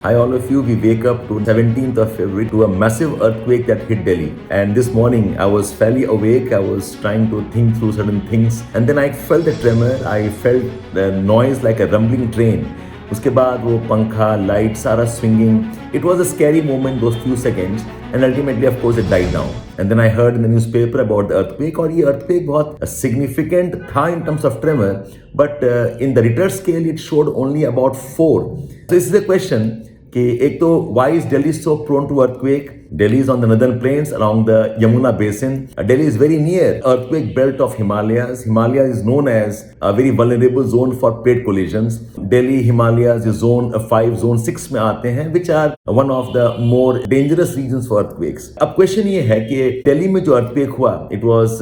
Hi, all of you. We wake up to 17th of February to a massive earthquake that hit Delhi. And this morning, I was fairly awake. I was trying to think through certain things. And then I felt a tremor. I felt the noise like a rumbling train. उसके बाद वो पंखा, light, सारा swinging. It was a scary moment, those few seconds. And ultimately, of course, it died down. And then I heard in the newspaper about the earthquake. और ये earthquake बहुत significant था in terms of tremor. But in the Richter scale, it showed only about 4. So this is a question. कि एक तो why is Delhi so prone to earthquake? Delhi is on the northern plains along the Yamuna basin. Delhi is very near earthquake belt of Himalayas. Himalayas is known as a very vulnerable zone for plate collisions. Delhi Himalayas is zone 5, zone 6 में आते हैं, which are one of the more dangerous regions for earthquakes. अब question ये है कि दिल्ली में जो earthquake हुआ, it was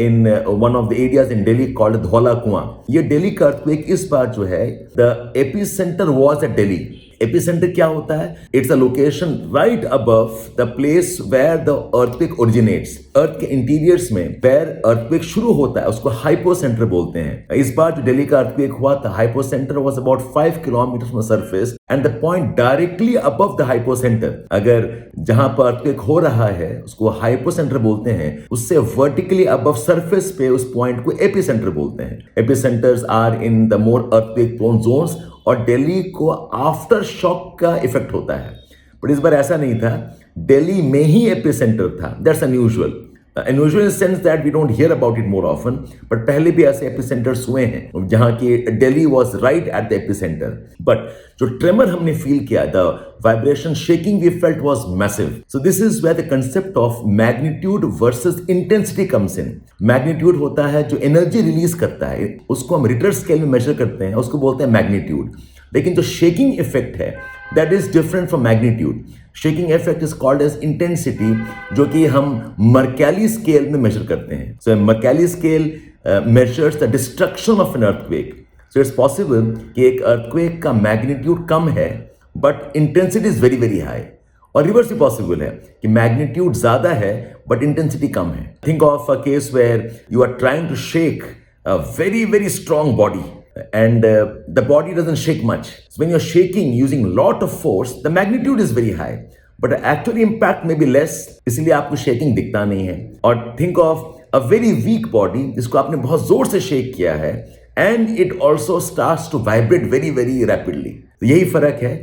in one of the areas in Delhi called Dhaula कुआं. ये दिल्ली का earthquake इस बार जो है, the epicenter was at Delhi. Epicentre क्या होता है? It's a location right above the place where the earthquake originates. Earth के इंटीरियर्स में वेयर अर्थक्वेक शुरू होता है उसको हाइपोसेंटर बोलते हैं. इस बार जो दिल्ली का अर्थक्वेक हुआ था, hypocentre was about 5 kilometre from surface and the point directly above the hypocentre. अगर जहां पर अर्थक्वेक हो रहा है उसको हाइपोसेंटर बोलते हैं, उससे वर्टिकली अबव सरफेस पे उस पॉइंट को एपिसेंटर बोलते हैं. Epicentres are in the more earthquake prone zones और दिल्ली को आफ्टर शॉक का इफेक्ट होता है. बट इस बार ऐसा नहीं था, दिल्ली में ही एपिसेंटर था. That's unusual. Unusual in sense that we don't hear about it more often. But पहले भी ऐसे एपिसेंटर्स हुए हैं जहां की Delhi was right at the epicentre. But जो ट्रेमर हमने फील किया, the vibration shaking we felt was massive. So this is where the concept of magnitude versus intensity comes in. Magnitude होता है जो एनर्जी रिलीज करता है, उसको हम रिटर स्केल में मेजर करते हैं, उसको बोलते हैं मैग्नीट्यूड. लेकिन जो शेकिंग इफेक्ट है, that is different from magnitude. Shaking effect is called as intensity, जो कि हम मर्कैली स्केल में मेजर करते हैं. So Mercalli scale measures the destruction of an earthquake. So it's possible कि एक अर्थक्वेक का मैग्नीट्यूड कम है but intensity is very very high. और रिवर्स भी पॉसिबल है कि मैग्नीट्यूड ज्यादा है बट इंटेंसिटी कम है. Think of a case where you are trying to shake a very very strong body and the body doesn't shake much. So when you're shaking using lot of force, the magnitude is very high, but the actual impact may be less. इसलिए आपको shaking दिखता नहीं है. और think of a very weak body जिसको आपने बहुत जोर से shake किया है and it also starts to vibrate very very rapidly. तो यही फर्क है.